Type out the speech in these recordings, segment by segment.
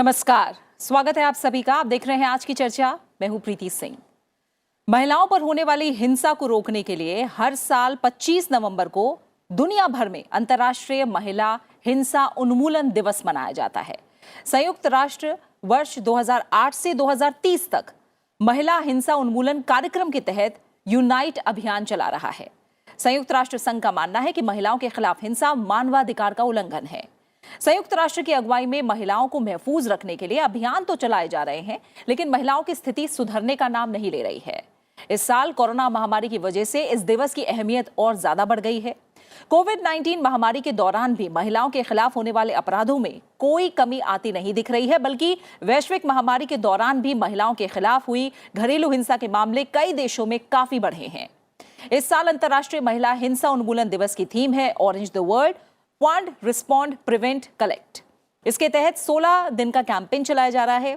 नमस्कार, स्वागत है आप सभी का। आप देख रहे हैं आज की चर्चा। मैं हूं प्रीति सिंह। महिलाओं पर होने वाली हिंसा को रोकने के लिए हर साल 25 नवंबर को दुनिया भर में अंतर्राष्ट्रीय महिला हिंसा उन्मूलन दिवस मनाया जाता है। संयुक्त राष्ट्र वर्ष 2008 से 2030 तक महिला हिंसा उन्मूलन कार्यक्रम के तहत यूनाइट अभियान चला रहा है। संयुक्त राष्ट्र संघ का मानना है कि महिलाओं के खिलाफ हिंसा मानवाधिकार का उल्लंघन है। संयुक्त राष्ट्र की अगुवाई में महिलाओं को महफूज रखने के लिए अभियान तो चलाए जा रहे हैं, लेकिन महिलाओं की स्थिति सुधरने का नाम नहीं ले रही है। इस साल कोरोना महामारी की वजह से इस दिवस की अहमियत और ज्यादा बढ़ गई है। कोविड-19 महामारी के दौरान भी महिलाओं के खिलाफ होने वाले अपराधों में कोई कमी आती नहीं दिख रही है, बल्कि वैश्विक महामारी के दौरान भी महिलाओं के खिलाफ हुई घरेलू हिंसा के मामले कई देशों में काफी बढ़े हैं। इस साल अंतर्राष्ट्रीय महिला हिंसा उन्मूलन दिवस की थीम है orange the world, fund, respond, prevent, collect. इसके तहत 16 दिन का कैंपेन चलाया जा रहा है,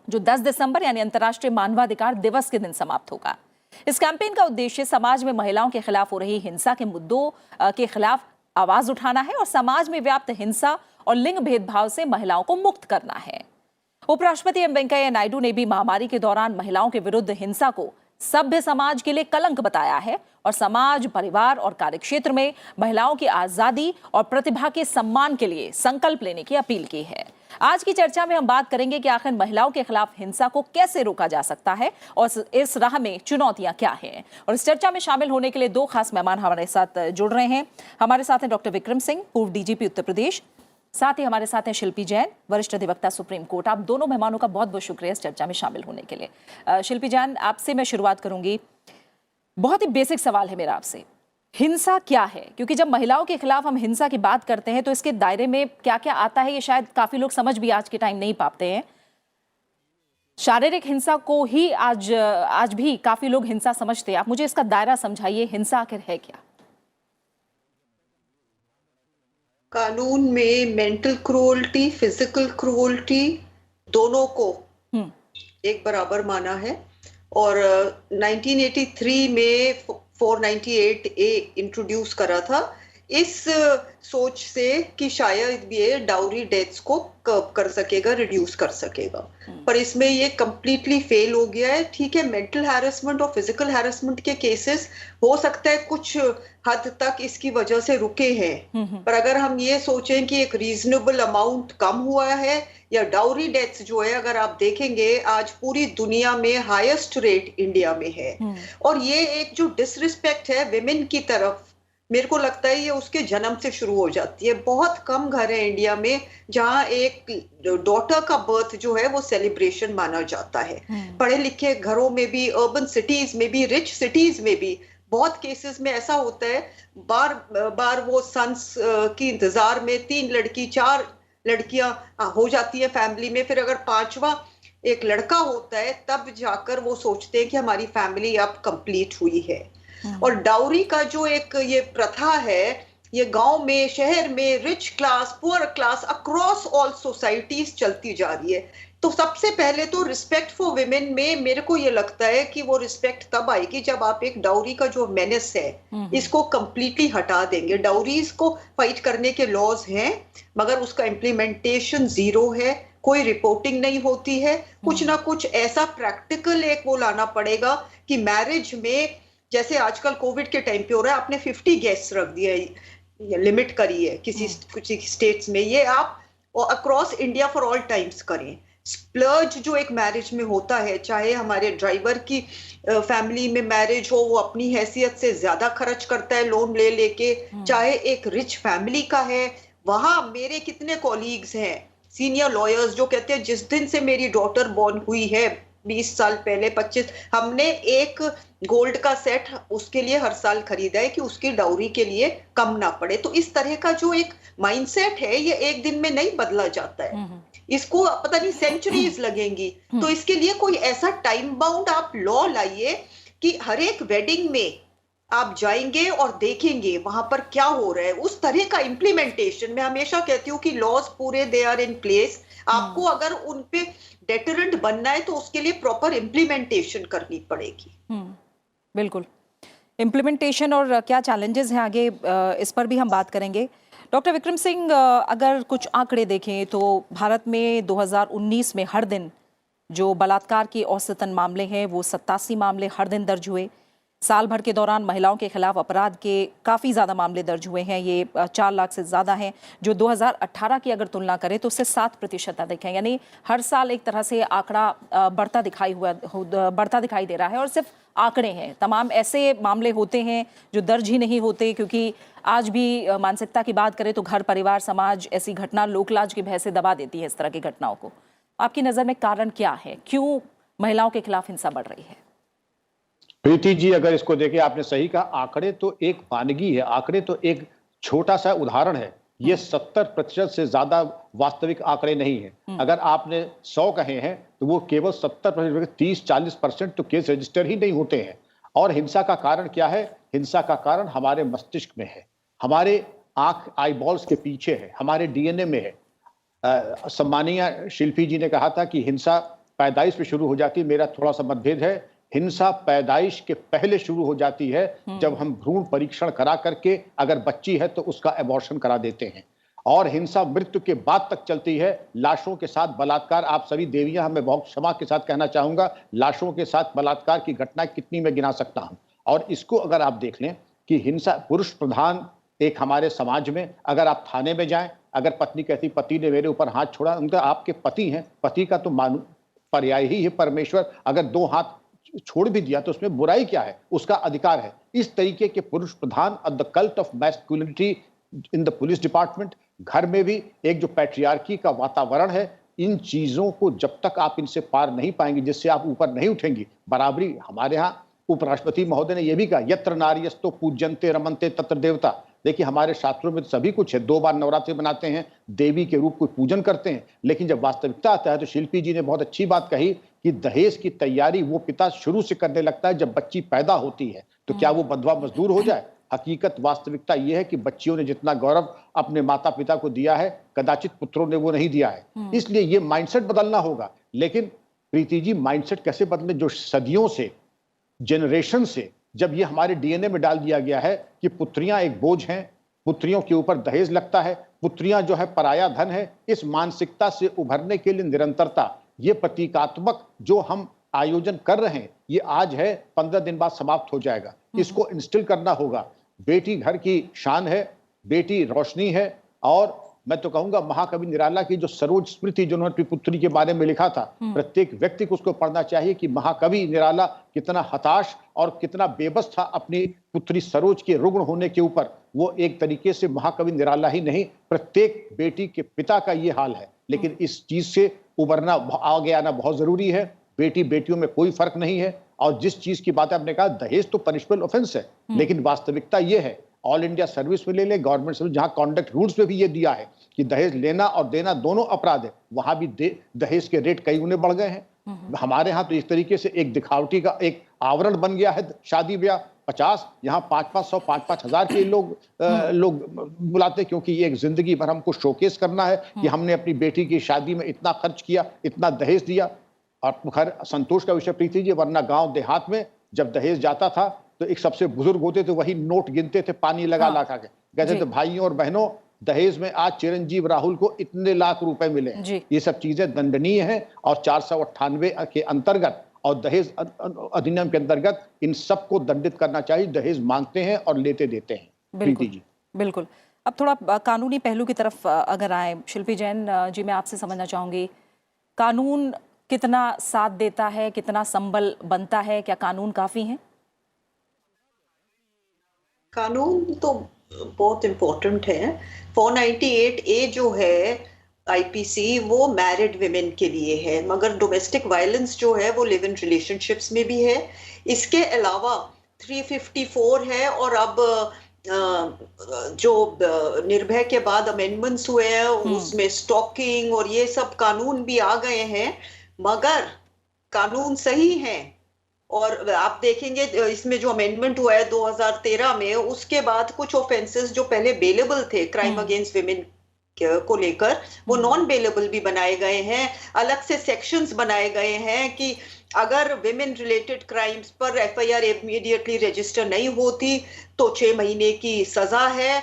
जो 10 दिसंबर यानी अंतर्राष्ट्रीय मानवाधिकार दिवस के दिन समाप्त होगा। इस कैंपेन का उद्देश्य समाज में महिलाओं के खिलाफ हो रही हिंसा के मुद्दों के खिलाफ आवाज उठाना है और समाज में व्याप्त हिंसा और लिंग भेदभाव से महिलाओं को मुक्त करना है। उपराष्ट्रपति एम वेंकैया नायडू ने भी महामारी के दौरान महिलाओं के विरुद्ध हिंसा को सभ्य समाज के लिए कलंक बताया है और समाज, परिवार और कार्यक्षेत्र में महिलाओं की आजादी और प्रतिभा के सम्मान के लिए संकल्प लेने की अपील की है। आज की चर्चा में हम बात करेंगे कि आखिर महिलाओं के खिलाफ हिंसा को कैसे रोका जा सकता है और इस राह में चुनौतियां क्या हैं। और इस चर्चा में शामिल होने के लिए दो खास मेहमान हमारे साथ जुड़ रहे हैं। हमारे साथ हैं डॉक्टर विक्रम सिंह, पूर्व डीजीपी उत्तर प्रदेश। साथ ही हमारे साथ हैं शिल्पी जैन, वरिष्ठ अधिवक्ता सुप्रीम कोर्ट। आप दोनों मेहमानों का बहुत बहुत शुक्रिया इस चर्चा में शामिल होने के लिए। शिल्पी जैन, आपसे मैं शुरुआत करूंगी। बहुत ही बेसिक सवाल है मेरा आपसे, हिंसा क्या है? क्योंकि जब महिलाओं के खिलाफ हम हिंसा की बात करते हैं तो इसके दायरे में क्या क्या आता है, ये शायद काफी लोग समझ भी आज के टाइम नहीं पाते हैं। शारीरिक हिंसा को ही आज भी काफी लोग हिंसा समझते हैं। आप मुझे इसका दायरा समझाइए, हिंसा आखिर है क्या? कानून में मेंटल क्रूअल्टी, फिजिकल क्रूअल्टी दोनों को एक बराबर माना है और 1983 में 498A इंट्रोड्यूस करा था इस सोच से कि शायद ये डाउरी डेथ्स को कर्ब कर सकेगा, रिड्यूस कर सकेगा, पर इसमें ये कंप्लीटली फेल हो गया है। ठीक है, मेंटल हैरेसमेंट और फिजिकल हैरेसमेंट के केसेस हो सकता है कुछ हद तक इसकी वजह से रुके हैं, पर अगर हम ये सोचें कि एक रीजनेबल अमाउंट कम हुआ है या डाउरी डेथ्स जो है, अगर आप देखेंगे आज पूरी दुनिया में हाईएस्ट रेट इंडिया में है। और ये एक जो डिसरिस्पेक्ट है विमेन की तरफ, मेरे को लगता है ये उसके जन्म से शुरू हो जाती है। बहुत कम घर है इंडिया में जहां एक डॉटर का बर्थ जो है वो सेलिब्रेशन माना जाता है। पढ़े लिखे घरों में भी, अर्बन सिटीज में भी, रिच सिटीज में भी बहुत केसेस में ऐसा होता है, बार बार वो सन्स की इंतजार में 3 लड़की 4 लड़कियां हो जाती है फैमिली में, फिर अगर 5वां एक लड़का होता है तब जाकर वो सोचते हैं कि हमारी फैमिली अब कंप्लीट हुई है। और डाउरी का जो एक ये प्रथा है, ये गांव में, शहर में, rich class, poor class, across all societies चलती जा रही है। तो सबसे पहले तो रिस्पेक्ट फॉर विमेन में मेरे को ये लगता है कि वो रिस्पेक्ट तब आएगी जब आप एक डाउरी का जो मेनेस है इसको कंप्लीटली हटा देंगे। डाउरीज को फाइट करने के लॉज हैं मगर उसका इम्प्लीमेंटेशन जीरो है, कोई रिपोर्टिंग नहीं होती है। कुछ ना कुछ ऐसा प्रैक्टिकल एक वो लाना पड़ेगा कि मैरिज में, जैसे आजकल कोविड के टाइम पे हो रहा है, आपने 50 गेस्ट रख दिया है, लिमिट करी है किसी कुछ स्टेट्स में, ये आप across India for all times करें। स्प्लर्ज जो एक मैरिज में होता है, चाहे हमारे ड्राइवर की फैमिली में मैरिज हो, वो अपनी हैसियत से ज्यादा खर्च करता है लोन ले लेके, चाहे एक रिच फैमिली का है। वहां मेरे कितने कॉलीग्स हैं सीनियर लॉयर्स जो कहते हैं जिस दिन से मेरी डॉटर बॉर्न हुई है 20 साल पहले, 25, हमने एक गोल्ड का सेट उसके लिए हर साल खरीदा है कि उसकी डाउरी के लिए कम ना पड़े। तो इस तरह का जो एक माइंडसेट है ये एक दिन में नहीं बदला जाता है, इसको पता नहीं सेंचुरीज लगेंगी। तो इसके लिए कोई ऐसा टाइम बाउंड आप लॉ लाइए कि हर एक वेडिंग में आप जाएंगे और देखेंगे वहां पर क्या हो रहा है। उस तरह का इम्प्लीमेंटेशन, मैं हमेशा कहती हूँ कि लॉज पूरे दे आर इन प्लेस, आपको अगर उन पे डेटरेंट बनना है तो उसके लिए प्रॉपर इम्प्लीमेंटेशन करनी पड़ेगी। बिल्कुल, इम्प्लीमेंटेशन और क्या चैलेंजेस हैं आगे, इस पर भी हम बात करेंगे। डॉक्टर विक्रम सिंह, अगर कुछ आंकड़े देखें तो भारत में 2019 में हर दिन जो बलात्कार के औसतन मामले हैं वो 87 मामले हर दिन दर्ज हुए। साल भर के दौरान महिलाओं के खिलाफ अपराध के काफ़ी ज़्यादा मामले दर्ज हुए हैं, ये 4 लाख से ज़्यादा हैं। जो 2018 की अगर तुलना करें तो उससे 7% अधिक है, यानी हर साल एक तरह से आंकड़ा बढ़ता दिखाई दे रहा है। और सिर्फ आंकड़े हैं, तमाम ऐसे मामले होते हैं जो दर्ज ही नहीं होते, क्योंकि आज भी मानसिकता की बात करें तो घर परिवार समाज ऐसी घटना लोकलाज की भय से दबा देती है इस तरह की घटनाओं को। आपकी नज़र में कारण क्या है, क्यों महिलाओं के खिलाफ हिंसा बढ़ रही है? प्रीति जी, अगर इसको देखें, आपने सही कहा, आंकड़े तो एक वानगी है, आंकड़े तो एक छोटा सा उदाहरण है। ये 70% से ज्यादा वास्तविक आंकड़े नहीं है। अगर आपने 100 कहे हैं तो वो केवल 70%, 30-40% तो केस रजिस्टर ही नहीं होते हैं। और हिंसा का कारण क्या है? हिंसा का कारण हमारे मस्तिष्क में है, हमारे आंख आईबॉल्स के पीछे है, हमारे डीएनए में है। सम्मानीय शिल्पी जी ने कहा था कि हिंसा पैदाइश में शुरू हो जाती है। मेरा थोड़ा सा मतभेद है। हिंसा पैदाइश के पहले शुरू हो जाती है, जब हम भ्रूण परीक्षण करा करके अगर बच्ची है तो उसका एबॉर्शन करा देते हैं। और हिंसा मृत्यु के बाद तक चलती है, लाशों के साथ बलात्कार। आप सभी देवियां, मैं बहुत क्षमा के साथ कहना चाहूंगा, लाशों के साथ बलात्कार की घटनाएं कितनी मैं गिना सकता हूं। और इसको अगर आप देख लें कि हिंसा पुरुष प्रधान एक हमारे समाज में, अगर आप थाने में जाएं, अगर पत्नी कहती पति ने मेरे ऊपर हाथ छोड़ा, उनका आपके पति हैं, पति का तो पर्याय ही है परमेश्वर। अगर 2 हाथ छोड़ भी दिया तो उसमें बुराई क्या है? उसका अधिकार है। इस तरीके के पुरुष प्रधान the cult of masculinity in the police department, घर में भी एक जो पैट्रियार्की का वातावरण है, इन चीजों को जब तक आप इनसे पार नहीं पाएंगे, जिससे आप ऊपर नहीं उठेंगी। बराबरी, हमारे यहाँ उपराष्ट्रपति महोदय ने यह भी कहा, यत्र नार्यस्तो पूज्यन्ते रमन्ते तत्र देवता। देखिए, हमारे शास्त्रों में सभी कुछ है। 2 बार नवरात्रि मनाते हैं, देवी के रूप को पूजन करते हैं। लेकिन जब वास्तविकता आता है तो शिल्पी जी ने बहुत अच्छी बात कही कि दहेज की तैयारी वो पिता शुरू से करने लगता है जब बच्ची पैदा होती है। तो क्या वो बंधुआ मजदूर हो जाए? हकीकत वास्तविकता ये है कि बच्चियों ने जितना गौरव अपने माता पिता को दिया है, कदाचित पुत्रों ने वो नहीं दिया है। इसलिए ये माइंडसेट बदलना होगा। लेकिन प्रीति जी, माइंडसेट कैसे बदले? जो सदियों से, जनरेशन से जब ये हमारे डीएनए में डाल दिया गया है कि पुत्रियां एक बोझ हैं, पुत्रियों के ऊपर दहेज लगता है, पुत्रियां जो है पराया धन है, इस मानसिकता से उभरने के लिए निरंतरता, ये प्रतीकात्मक जो हम आयोजन कर रहे हैं, ये आज है, 15 दिन बाद समाप्त हो जाएगा। इसको इंस्टिल करना होगा। बेटी घर की शान है, बेटी रोशनी है। और मैं तो कहूंगा महाकवि निराला की जो सरोज स्मृति जो उन्होंने अपनी पुत्री के बारे में लिखा था, प्रत्येक व्यक्ति को उसको पढ़ना चाहिए कि महाकवि निराला कितना हताश और कितना बेबस था अपनी पुत्री सरोज के रुग्ण होने के ऊपर। वो एक तरीके से महाकवि निराला ही नहीं, प्रत्येक बेटी के पिता का ये हाल है। लेकिन इस चीज से उबरना, आगे आना बहुत जरूरी है। बेटी बेटियों में कोई फर्क नहीं है। और जिस चीज की बात आपने कहा, दहेज तो पनिशेबल ऑफेंस है, लेकिन वास्तविकता ये है, ऑल इंडिया सर्विस में ले ले, गवर्नमेंट सर्विस, जहां कॉन्डक्ट रूल्स में भी ये दिया है कि दहेज लेना और देना दोनों अपराध है, वहां भी दहेज के रेट कई गुने बढ़ गए हैं। हमारे यहाँ तो इस तरीके से एक दिखावटी का एक आवरण बन गया है। शादी ब्याह 50, यहाँ 500, 5,000 के लोग बुलाते, क्योंकि ये एक जिंदगी भर हमको शोकेस करना है कि हमने अपनी बेटी की शादी में इतना खर्च किया, इतना दहेज दिया। और खैर संतोष का विषय प्रीति जी, वरना गांव देहात में जब दहेज जाता था तो एक सबसे बुजुर्ग होते थे, वही नोट गिनते थे, पानी लगा लगा के कहते थे, भाइयों और बहनों, दहेज में आज चिरंजीव राहुल को इतने लाख रुपए मिले हैं। ये सब चीजें दंडनीय हैं। और 498 के अंतर्गत और दहेज अधिनियम के अंतर्गत इन सबको दंडित करना चाहिए। दहेज मांगते हैं और लेते देते हैं। प्रीति जी, बिल्कुल। अब थोड़ा कानूनी पहलू की तरफ अगर आए, शिल्पी जैन जी, मैं आपसे समझना चाहूंगी, कानून कितना साथ देता है, कितना संबल बनता है, क्या कानून काफी है? कानून तो बहुत इम्पोर्टेंट है। 498A जो है आईपीसी, वो मैरिड विमेन के लिए है, मगर डोमेस्टिक वायलेंस जो है वो लिव इन रिलेशनशिप्स में भी है। इसके अलावा 354 है। और अब जो निर्भया के बाद अमेंडमेंट्स हुए हैं उसमें स्टॉकिंग और ये सब कानून भी आ गए हैं, मगर कानून सही है। और आप देखेंगे इसमें जो अमेंडमेंट हुआ है 2013 में, उसके बाद कुछ ऑफेंसेस जो पहले बेलेबल थे क्राइम अगेंस्ट विमेन को लेकर, वो नॉन बेलेबल भी बनाए गए हैं। अलग से सेक्शंस बनाए गए हैं कि अगर विमेन रिलेटेड क्राइम्स पर एफआईआर इमीडिएटली रजिस्टर नहीं होती तो 6 महीने की सजा है।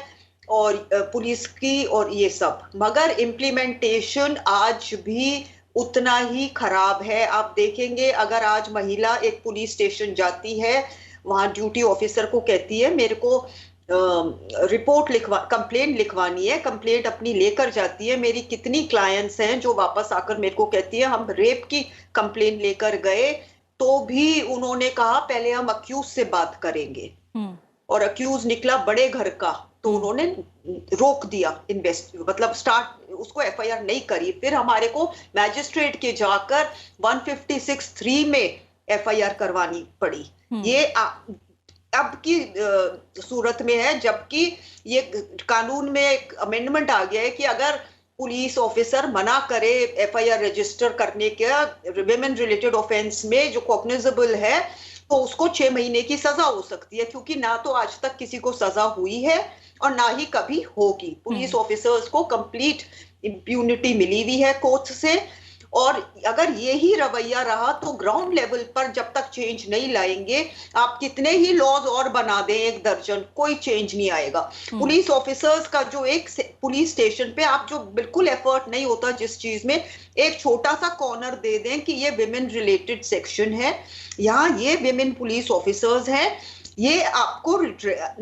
और पुलिस की और ये सब, मगर इम्प्लीमेंटेशन आज भी उतना ही खराब है। आप देखेंगे अगर आज महिला एक पुलिस स्टेशन जाती है, वहां ड्यूटी ऑफिसर को कहती है मेरे को कंप्लेंट लिखवानी है, कंप्लेंट अपनी लेकर जाती है। मेरी कितनी क्लाइंट्स हैं जो वापस आकर मेरे को कहती है हम रेप की कंप्लेंट लेकर गए तो भी उन्होंने कहा पहले हम अक्यूज से बात करेंगे, और अक्यूज निकला बड़े घर का, तो उन्होंने रोक दिया मतलब स्टार्ट उसको एफआईआर नहीं करी। फिर हमारे को मैजिस्ट्रेट के जाकर 156(3) में एफआईआर करवानी पड़ी। ये अब की सूरत में है, जबकि ये कानून में एक अमेंडमेंट आ गया है कि अगर पुलिस ऑफिसर मना करे एफआईआर रजिस्टर करने के विमेन रिलेटेड ऑफेंस में जो कॉग्निजेबल है, तो उसको 6 महीने की सजा हो सकती है, क्योंकि ना तो आज तक किसी को सजा हुई है और ना ही कभी होगी। पुलिस ऑफिसर्स को कंप्लीट इम्प्यूनिटी मिली हुई है कोर्ट से, और अगर यही रवैया रहा तो ग्राउंड लेवल पर जब तक चेंज नहीं लाएंगे, आप कितने ही लॉज और बना दें 1 दर्जन, कोई चेंज नहीं आएगा। पुलिस ऑफिसर्स का जो एक पुलिस स्टेशन पे आप जो बिल्कुल एफर्ट नहीं होता जिस चीज में, एक छोटा सा कॉर्नर दे दें कि ये विमेन रिलेटेड सेक्शन है, यहाँ ये विमेन पुलिस ऑफिसर्स हैं, ये आपको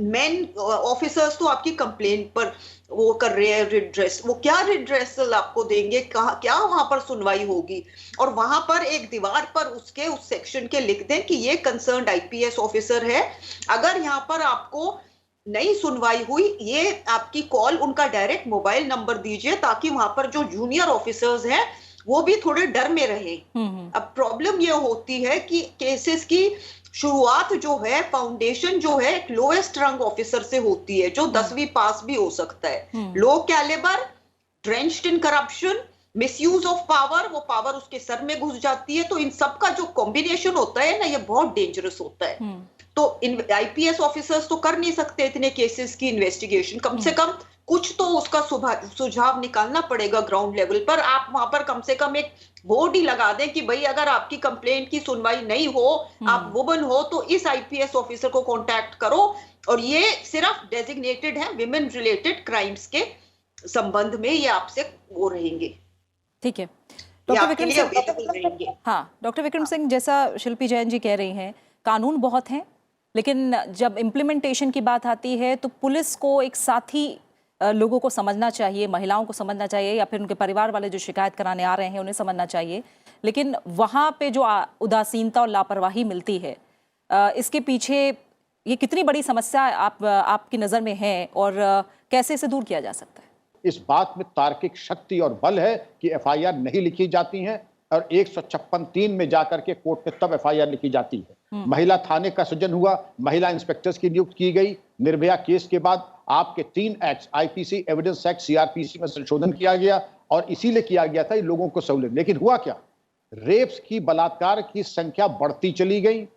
मेन ऑफिसर्स तो आपकी कंप्लेंट पर वो कर रहे हैं रिड्रेस, वो क्या रिड्रेसल आपको देंगे, कहाँ क्या वहां पर सुनवाई होगी? और वहां पर एक दीवार पर उसके उस सेक्शन के लिख दें कि ये कंसर्न्ड आईपीएस ऑफिसर है, अगर यहाँ पर आपको नहीं सुनवाई हुई, ये आपकी कॉल उनका डायरेक्ट मोबाइल नंबर दीजिए, ताकि वहां पर जो जूनियर ऑफिसर्स हैं वो भी थोड़े डर में रहे। अब प्रॉब्लम ये होती है कि केसेस की शुरुआत जो है, फाउंडेशन जो है, एक लोएस्ट रैंक ऑफिसर से होती है जो 10वीं पास भी हो सकता है। Low calibre, drenched in corruption, misuse of power, वो पावर उसके सर में घुस जाती है। तो इन सब का जो कॉम्बिनेशन होता है ना, ये बहुत डेंजरस होता है। तो आईपीएस ऑफिसर्स तो कर नहीं सकते इतने केसेस की इन्वेस्टिगेशन, कम से कम कुछ तो उसका सुझाव निकालना पड़ेगा ग्राउंड लेवल पर। आप वहां पर कम से कम एक बोर्ड ही लगा दें कि भाई अगर आपकी कंप्लेंट की सुनवाई नहीं हो, आप वुमन हो, तो इस आईपीएस ऑफिसर को कांटेक्ट करो, और ये सिर्फ डेजिग्नेटेड है विमेन रिलेटेड क्राइम्स के संबंध में, ये आपसे वो रहेंगे। ठीक है डॉक्टर विक्रम सिंह। हाँ डॉक्टर विक्रम सिंह, जैसा शिल्पी जैन जी कह रही हैं, कानून बहुत हैं, लेकिन जब इम्प्लीमेंटेशन की बात आती है तो पुलिस को एक साथी लोगों को समझना चाहिए, महिलाओं को समझना चाहिए, या फिर उनके परिवार वाले जो शिकायत कराने आ रहे हैं उन्हें समझना चाहिए। लेकिन वहाँ पे जो उदासीनता और लापरवाही मिलती है, इसके पीछे ये कितनी बड़ी समस्या आपकी नज़र में है और कैसे इसे दूर किया जा सकता है? इस बात में तार्किक शक्ति और बल है कि एफआईआर नहीं लिखी जाती हैं, और 156(3) में जाकर के कोर्ट में तब एफआईआर लिखी जाती है। महिला थाने का सृजन हुआ, महिला इंस्पेक्टर्स की नियुक्ति की गई, निर्भया केस के बाद आपके 3 act, IPC, evidence act, CrPC में संशोधन किया गया, और इसीलिए किया गया था लोगों को सहूलियत। लेकिन हुआ क्या? रेप्स की, बलात्कार की संख्या बढ़ती चली गई,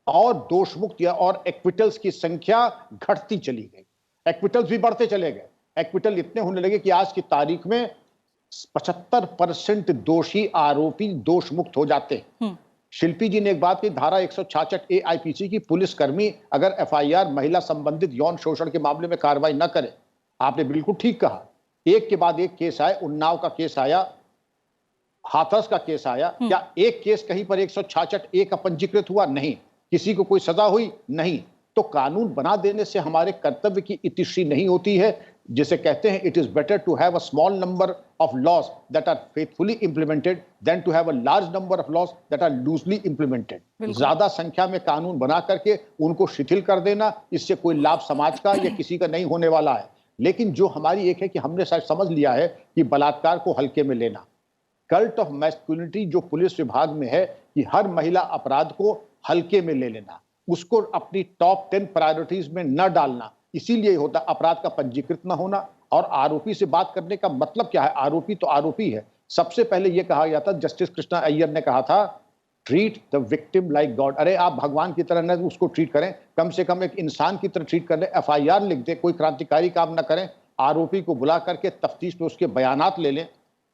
और दोषमुक्त और एक्विटल्स की संख्या घटती चली गई। एक्विटल्स भी बढ़ते चले गए। एक्विटल इतने होने लगे कि आज की तारीख में 75% दोषी आरोपी दोष मुक्त हो जाते हैं। शिल्पी जी ने एक बात की, धारा 166A आईपीसी की, पुलिसकर्मी अगर एफआईआर महिला संबंधित यौन शोषण के मामले में कार्रवाई न करे, आपने बिल्कुल ठीक कहा, एक के बाद एक केस आए, उन्नाव का केस आया, हाथरस का केस आया, क्या एक केस कहीं पर 166A का पंजीकृत हुआ? नहीं। किसी को कोई सजा हुई? नहीं। तो कानून बना देने से हमारे कर्तव्य की इतिश्री नहीं होती है, जिसे कहते हैं it is better to have a small number of laws that are faithfully implemented than to have a large number of laws that are loosely implemented. ज्यादा संख्या में कानून बना करके उनको शिथिल कर देना, इससे कोई लाभ समाज का या किसी का नहीं होने वाला है। लेकिन जो हमारी एक है कि हमने शायद समझ लिया है कि बलात्कार को हल्के में लेना, कल्ट ऑफ मैस्कुलिनिटी जो पुलिस विभाग में है कि हर महिला अपराध को हल्के में ले लेना, उसको अपनी टॉप 10 प्रायोरिटीज में न डालना, इसीलिए होता अपराध का पंजीकृत न होना। और आरोपी से बात करने का मतलब क्या है? आरोपी तो आरोपी है। सबसे पहले यह कहा गया था, जस्टिस कृष्णा अय्यर ने कहा था, treat the victim like God. अरे आप भगवान की तरह न उसको ट्रीट करें, कम से कम एक इंसान की तरह ट्रीट कर ले। एफआईआर लिख दे, कोई क्रांतिकारी काम न करें, आरोपी को बुला करके तफ्तीश में उसके बयानात ले लें,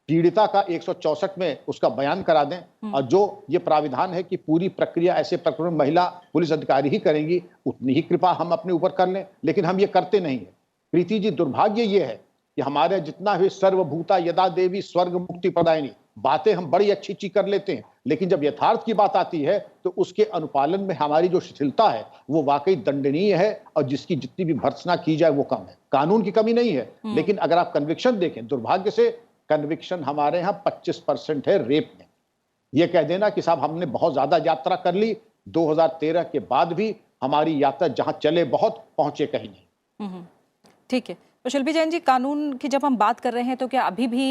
पीड़िता का 164 में उसका बयान करा दें। और जो ये प्राविधान है कि पूरी प्रक्रिया ऐसे प्रकरण में महिला पुलिस अधिकारी ही करेंगी, उतनी ही कृपा हम अपने ऊपर कर लें। लेकिन हम ये करते नहीं है, प्रीति जी, दुर्भाग्य ये है कि हमारे जितना भी सर्वभूता यदा देवी स्वर्ग मुक्ति प्रदायिनी बातें हम बड़ी अच्छी अच्छी कर लेते हैं, लेकिन जब यथार्थ की बात आती है तो उसके अनुपालन में हमारी जो शिथिलता है वो वाकई दंडनीय है, और जिसकी जितनी भी भर्त्सना की जाए वो कम है। कानून की कमी नहीं है, लेकिन अगर आप कन्विक्शन देखें, दुर्भाग्य से कन्विक्शन हमारे यहाँ 25% है रेप में। ये कह देना कि साहब हमने बहुत ज्यादा यात्रा कर ली, 2013 के बाद भी हमारी यात्रा जहां चले बहुत, पहुंचे कहीं नहीं। ठीक है। तो शिल्पी जैन जी, कानून की जब हम बात कर रहे हैं तो क्या अभी भी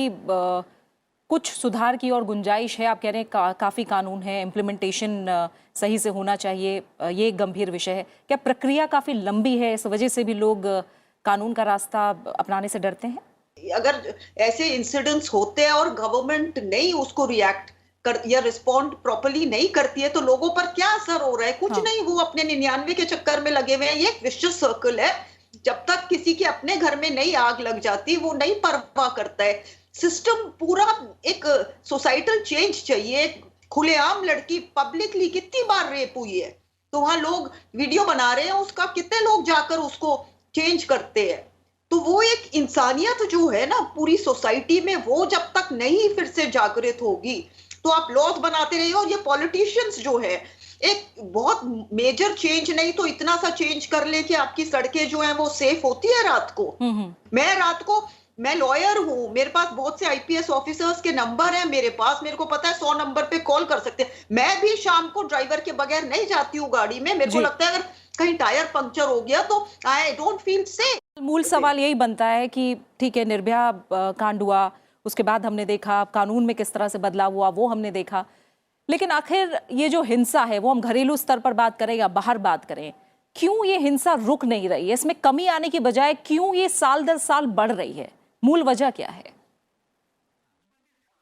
कुछ सुधार की और गुंजाइश है? आप कह रहे हैं काफ़ी कानून है, इम्प्लीमेंटेशन सही से होना चाहिए, ये एक गंभीर विषय है। क्या प्रक्रिया काफ़ी लंबी है, इस वजह से भी लोग कानून का रास्ता अपनाने से डरते हैं? अगर ऐसे इंसिडेंट्स होते हैं और गवर्नमेंट नहीं उसको रिएक्ट कर या रिस्पॉन्ड प्रॉपर्ली नहीं करती है तो लोगों पर क्या असर हो रहा है? कुछ नहीं, वो अपने 99 के चक्कर में लगे हुए हैं। ये एक विशियस सर्कल है। जब तक किसी के अपने घर में नहीं आग लग जाती वो नहीं परवाह करता है। सिस्टम पूरा एक सोसाइटल चेंज चाहिए। खुलेआम लड़की पब्लिकली कितनी बार रेप हुई है, तो वहां लोग वीडियो बना रहे हैं उसका, कितने लोग जाकर उसको चेंज करते हैं। तो वो एक इंसानियत जो है ना पूरी सोसाइटी में, वो जब तक नहीं फिर से जागृत होगी तो आप लॉज बनाते रहिए। और ये पॉलिटिशियंस जो है एक बहुत मेजर चेंज नहीं तो इतना सा चेंज कर ले कि आपकी सड़कें जो हैं वो सेफ होती है रात को। मैं लॉयर हूँ, मेरे पास बहुत से आईपीएस ऑफिसर्स के नंबर हैं मेरे पास, मेरे को पता है 100 नंबर पे कॉल कर सकते हैं। मैं भी शाम को ड्राइवर के बगैर नहीं जाती हूँ गाड़ी में। मेरे को लगता है अगर कहीं टायर पंक्चर हो गया तो आई डोंट फील सेफ। मूल सवाल यही बनता है कि ठीक है, निर्भया कांड हुआ, उसके बाद हमने देखा कानून में किस तरह से बदलाव हुआ, वो हमने देखा, लेकिन आखिर ये जो हिंसा है वो हम घरेलू स्तर पर बात करें या बाहर बात करें, क्यों ये हिंसा रुक नहीं रही है? इसमें कमी आने की बजाय क्यों ये साल दर साल बढ़ रही है? मूल वजह क्या है?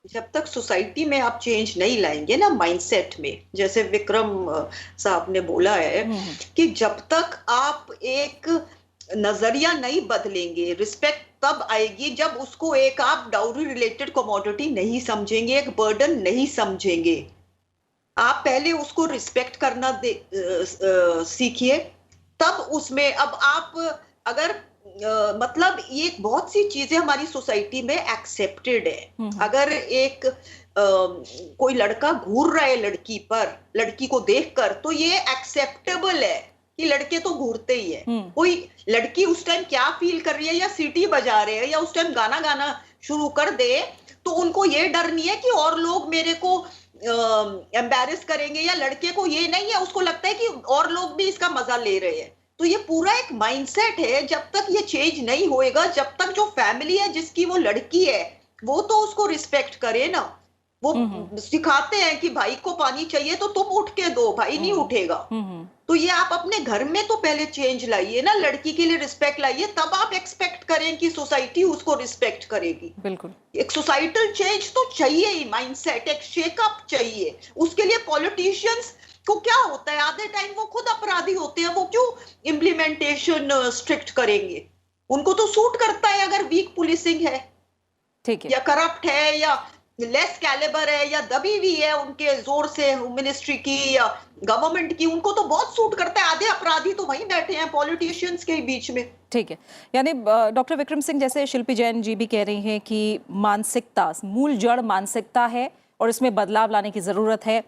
जब तक सोसाइटी में आप चेंज नहीं लाएंगे ना माइंडसेट में, जैसे विक्रम साहब ने बोला है कि जब तक आप एक नजरिया नहीं बदलेंगे, रिस्पेक्ट तब आएगी जब उसको एक आप डाउरी रिलेटेड कमोडिटी नहीं समझेंगे, एक बर्डन नहीं समझेंगे। आप पहले उसको रिस्पेक्ट करना सीखिए, तब उसमें अब आप अगर मतलब ये बहुत सी चीजें हमारी सोसाइटी में एक्सेप्टेड है। अगर एक कोई लड़का घूर रहा है लड़की पर, लड़की को देखकर, तो ये एक्सेप्टेबल है कि लड़के तो घूरते ही है। कोई लड़की उस टाइम क्या फील कर रही है, या सीटी बजा रहे हैं या उस टाइम गाना गाना शुरू कर दे, तो उनको ये डर नहीं है कि और लोग मेरे को एम्बैरेस करेंगे, या लड़के को ये नहीं है, उसको लगता है कि और लोग भी इसका मजा ले रहे हैं। तो ये पूरा एक माइंडसेट है। जब तक ये चेंज नहीं होएगा, जब तक जो फैमिली है जिसकी वो लड़की है वो तो उसको रिस्पेक्ट करे ना। वो सिखाते हैं कि भाई को पानी चाहिए तो तुम उठ के दो, भाई नहीं उठेगा। तो ये आप अपने घर में तो पहले चेंज लाइए ना, लड़की के लिए रिस्पेक्ट लाइए, तब आप एक्सपेक्ट करें कि सोसाइटी उसको रिस्पेक्ट करेगी। बिल्कुल, एक सोसाइटल चेंज तो चाहिए ही, माइंडसेट एक शेकअप चाहिए। उसके लिए पॉलिटिशियंस को क्या होता है, आधे टाइम वो खुद अपराधी होते हैं, वो क्यों इम्प्लीमेंटेशन स्ट्रिक्ट करेंगे? उनको तो सूट करता है अगर वीक पुलिसिंग है, ठीक है, या करप्ट है, या लेस कैलिबर है, या दबी हुई है उनके जोर से मिनिस्ट्री की या गवर्नमेंट की, उनको तो बहुत सूट करता है। आधे अपराधी तो वहीं बैठे हैं पॉलिटिशियंस के बीच में। ठीक है, यानी डॉक्टर विक्रम सिंह, जैसे शिल्पी जैन जी भी कह रही हैं कि मानसिकता, मूल जड़ मानसिकता है और इसमें बदलाव लाने की जरूरत है।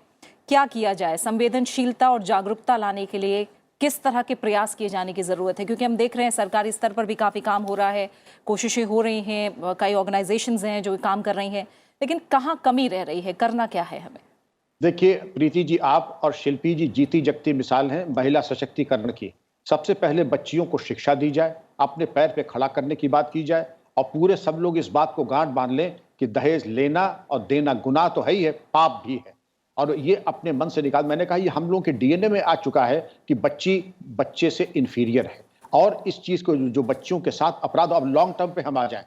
क्या किया जाए? संवेदनशीलता और जागरूकता लाने के लिए किस तरह के प्रयास किए जाने की ज़रूरत है? क्योंकि हम देख रहे हैं सरकारी स्तर पर भी काफ़ी काम हो रहा है, कोशिशें हो रही हैं, कई ऑर्गेनाइजेशंस हैं जो काम कर रही हैं, लेकिन कहाँ कमी रह रही है? करना क्या है हमें? देखिए प्रीति जी, आप और शिल्पी जी जीती जगती मिसाल हैं महिला सशक्तिकरण की। सबसे पहले बच्चियों को शिक्षा दी जाए, अपने पैर पे खड़ा करने की बात की जाए, और पूरे सब लोग इस बात को गांठ बांध लें कि दहेज लेना और देना गुनाह तो है ही है, पाप भी है, और ये अपने मन से निकाल। मैंने कहा ये हम लोगों के डीएनए में आ चुका है कि बच्ची बच्चे से इंफीरियर है, और इस चीज को जो बच्चियों के साथ अपराध, अब लॉन्ग टर्म पे हम आ जाएं,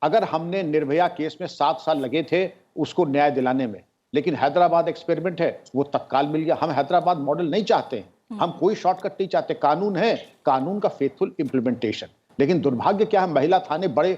अगर हमने निर्भया केस में 7 साल लगे थे उसको न्याय दिलाने में, लेकिन हैदराबाद एक्सपेरिमेंट है वो तत्काल मिल गया। हम हैदराबाद मॉडल नहीं चाहते हैं, हम कोई शॉर्टकट नहीं चाहते। कानून है, कानून का फेथफुल इंप्लीमेंटेशन। लेकिन दुर्भाग्य क्या है, महिला थाने बड़े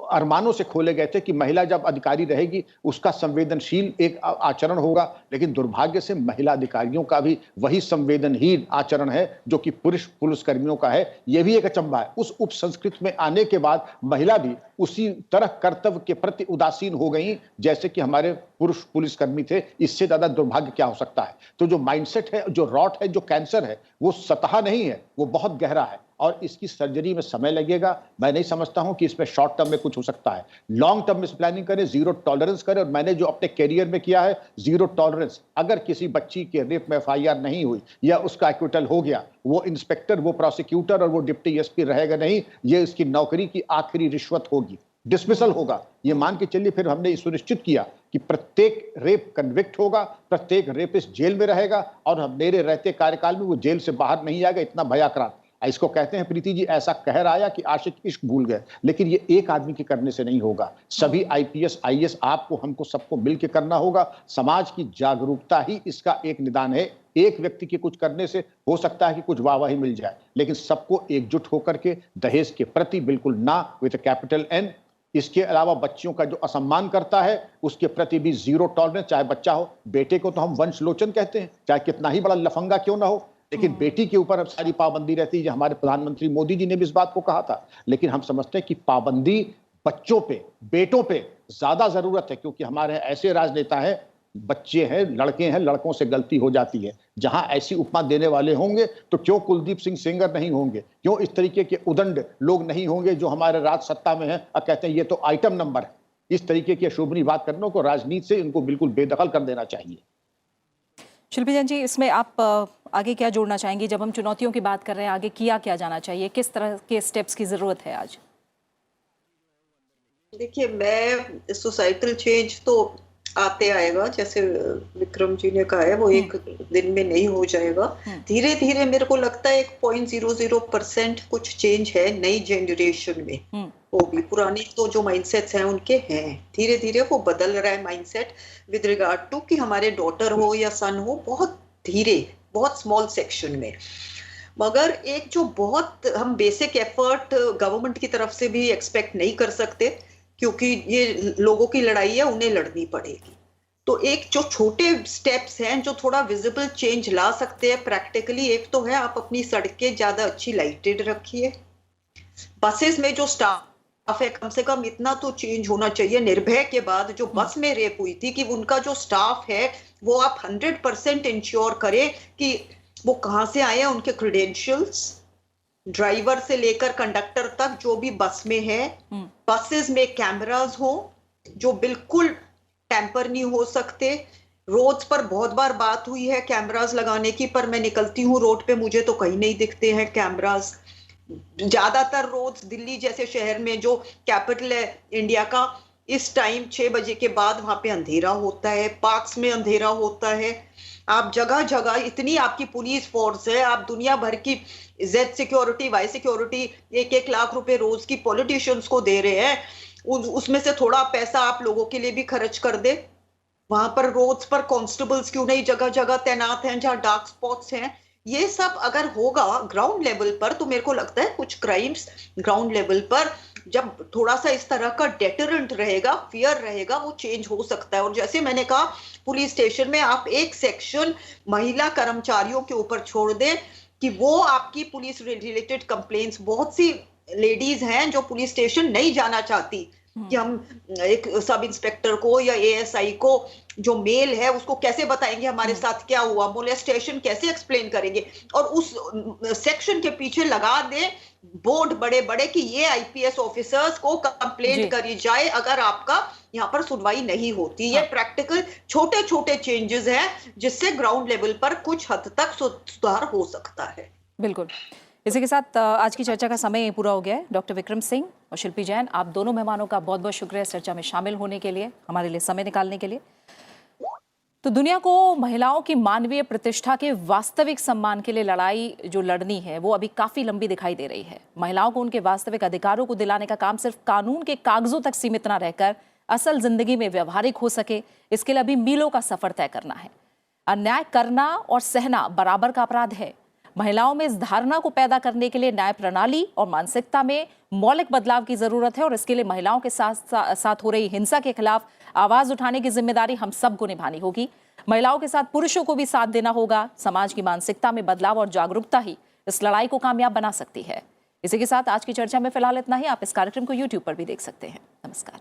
अरमानों से खोले गए थे कि महिला जब अधिकारी रहेगी उसका संवेदनशील एक आचरण होगा, लेकिन दुर्भाग्य से महिला अधिकारियों का भी वही संवेदनहीन आचरण है जो कि पुरुष पुलिसकर्मियों का है। यह भी एक अचंभा है। उस उपसंस्कृति में आने के बाद महिला भी उसी तरह कर्तव्य के प्रति उदासीन हो गई जैसे कि हमारे पुरुष पुलिसकर्मी थे। इससे ज्यादा दुर्भाग्य क्या हो सकता है? तो जो माइंडसेट है, जो रॉट है, जो कैंसर है, वो सतह नहीं है, वो बहुत गहरा है और इसकी सर्जरी में समय लगेगा। मैं नहीं समझता हूं कि इसमें शॉर्ट टर्म में कुछ हो सकता है। लॉन्ग टर्म में प्लानिंग करें, जीरो टॉलरेंस करें। और मैंने जो अपने कैरियर में किया है, जीरो टॉलरेंस। अगर किसी बच्ची के रेप में एफआईआर नहीं हुई या उसका एक्विटल हो गया, वो इंस्पेक्टर, वो प्रोसिक्यूटर और वो डिप्टी एसपी रहेगा नहीं। ये इसकी नौकरी की आखिरी रिश्वत होगी, डिसमिसल होगा। ये मान के चलिए फिर हमने सुनिश्चित किया कि प्रत्येक रेप कन्विक्ट होगा, प्रत्येक रेपिस्ट जेल में रहेगा और मेरे रहते कार्यकाल में वो जेल से बाहर नहीं आएगा। इतना भयाक्रांत इसको कहते हैं प्रीति जी, ऐसा कहर आया कि आशिक इश्क भूल गए। लेकिन ये एक आदमी के करने से नहीं होगा। सभी आईपीएस आईएएस, आपको, हमको, सबको मिलकर करना होगा। समाज की जागरूकता ही इसका एक निदान है। एक व्यक्ति के कुछ करने से हो सकता है कि कुछ वाहवाही मिल जाए, लेकिन सबको एकजुट होकर के दहेज के प्रति बिल्कुल ना, विद कैपिटल एन। इसके अलावा बच्चियों का जो असम्मान करता है उसके प्रति भी जीरो टॉलरेंस। चाहे बच्चा हो, बेटे को तो हम वंशलोचन कहते हैं, चाहे कितना ही बड़ा लफंगा क्यों ना हो, लेकिन बेटी के ऊपर अब सारी पाबंदी रहती है। हमारे प्रधानमंत्री मोदी जी ने भी इस बात को कहा था। लेकिन हम समझते हैं कि पाबंदी बच्चों पे, बेटों पे ज्यादा जरूरत है, क्योंकि हमारे ऐसे राजनेता हैं, बच्चे हैं, लड़के हैं, लड़कों से गलती हो जाती है। जहां ऐसी उपमा देने वाले होंगे तो क्यों कुलदीप सिंह सेंगर नहीं होंगे? क्यों इस तरीके के उदंड लोग नहीं होंगे जो हमारे राज सत्ता में हैं और कहते हैं ये तो आइटम नंबर है? इस तरीके की अशोभनीय बात करने को राजनीति से इनको बिल्कुल बेदखल कर देना चाहिए। शिल्पी जैन जी, इसमें आप आगे क्या जोड़ना चाहेंगी? जब हम चुनौतियों की बात कर रहे हैं, आगे किया क्या जाना चाहिए? किस तरह के स्टेप्स की जरूरत है आज? देखिए, मैं सोसाइटल चेंज तो आते आएगा, जैसे विक्रम जी ने कहा है, वो एक दिन में नहीं हो जाएगा। धीरे धीरे मेरे को लगता है 1.00% कुछ चेंज है नई जनरेशन में होगी। पुरानी तो जो माइंडसेट्स हैं उनके हैं, धीरे धीरे वो बदल रहा है माइंडसेट विद रिगार्ड टू कि हमारे डॉटर हो या सन हो, बहुत धीरे, बहुत स्मॉल सेक्शन में। मगर एक जो बहुत हम बेसिक एफर्ट गवर्नमेंट की तरफ से भी एक्सपेक्ट नहीं कर सकते, क्योंकि ये लोगों की लड़ाई है, उन्हें लड़नी पड़ेगी। तो एक जो छोटे स्टेप्स हैं जो थोड़ा विजिबल चेंज ला सकते हैं प्रैक्टिकली, एक तो है आप अपनी सड़कें ज्यादा अच्छी लाइटेड रखिए। बसेस में जो स्टाफ है, कम से कम इतना तो चेंज होना चाहिए। निर्भया के बाद जो बस में रेप हुई थी, कि उनका जो स्टाफ है वो आप 100% इंश्योर करें कि वो कहाँ से आए हैं, उनके क्रेडेंशियल्स, ड्राइवर से लेकर कंडक्टर तक जो भी बस में है। बसेस में कैमरास हो जो बिल्कुल टैंपर नहीं हो सकते। रोड्स पर बहुत बार बात हुई है कैमरास लगाने की, पर मैं निकलती हूँ रोड पे, मुझे तो कहीं नहीं दिखते हैं कैमरास। ज्यादातर रोड्स दिल्ली जैसे शहर में, जो कैपिटल है इंडिया का, इस टाइम 6 बजे के बाद वहां पे अंधेरा होता है, पार्क्स में अंधेरा होता है। आप जगह जगह, इतनी आपकी पुलिस फोर्स है, आप दुनिया भर की Z security, Y security, 1-1 lakh रुपए रोज की पॉलिटिशियंस को दे रहे हैं। उसमें से थोड़ा पैसा आप लोगों के लिए भी खर्च कर दे। वहां पर रोड्स पर कांस्टेबल्स क्यों नहीं जगह जगह तैनात हैं जहां डार्क स्पॉट्स हैं? ये सब अगर होगा ग्राउंड लेवल पर, तो मेरे को लगता है कुछ क्राइम्स ग्राउंड लेवल पर जब थोड़ा सा इस तरह का डेटरेंट रहेगा, फियर रहेगा, वो चेंज हो सकता है। और जैसे मैंने कहा, पुलिस स्टेशन में आप एक सेक्शन महिला कर्मचारियों के ऊपर छोड़ दें कि वो आपकी पुलिस रिलेटेड कंप्लेंट्स, बहुत सी लेडीज हैं जो पुलिस स्टेशन नहीं जाना चाहती, कि हम एक सब इंस्पेक्टर को या एएसआई को जो मेल है उसको कैसे बताएंगे हमारे साथ क्या हुआ, मोलेस्टेशन कैसे एक्सप्लेन करेंगे, और उस सेक्शन के पीछे लगा दे बोर्ड बड़े बड़े कि ये आईपीएस ऑफिसर्स को कंप्लेंट करी जाए अगर आपका यहाँ पर सुनवाई नहीं होती। ये प्रैक्टिकल छोटे छोटे चेंजेस हैं जिससे ग्राउंड लेवल पर कुछ हद तक सुधार हो सकता है। बिल्कुल। इसी के साथ आज की चर्चा का समय पूरा हो गया है। डॉक्टर विक्रम सिंह और शिल्पी जैन, आप दोनों मेहमानों का बहुत बहुत शुक्रिया इस चर्चा में शामिल होने के लिए, हमारे लिए समय निकालने के लिए। तो दुनिया को महिलाओं की मानवीय प्रतिष्ठा के वास्तविक सम्मान के लिए लड़ाई जो लड़नी है वो अभी काफी लंबी दिखाई दे रही है। महिलाओं को उनके वास्तविक अधिकारों को दिलाने का काम सिर्फ कानून के कागजों तक सीमित न रहकर असल जिंदगी में व्यवहारिक हो सके, इसके लिए अभी मीलों का सफर तय करना है। अन्याय करना और सहना बराबर का अपराध है। महिलाओं में इस धारणा को पैदा करने के लिए न्याय प्रणाली और मानसिकता में मौलिक बदलाव की जरूरत है और इसके लिए महिलाओं के साथ हो रही हिंसा के खिलाफ आवाज उठाने की जिम्मेदारी हम सबको निभानी होगी। महिलाओं के साथ पुरुषों को भी साथ देना होगा। समाज की मानसिकता में बदलाव और जागरूकता ही इस लड़ाई को कामयाब बना सकती है। इसी के साथ आज की चर्चा में फिलहाल इतना ही। आप इस कार्यक्रम को YouTube पर भी देख सकते हैं। नमस्कार।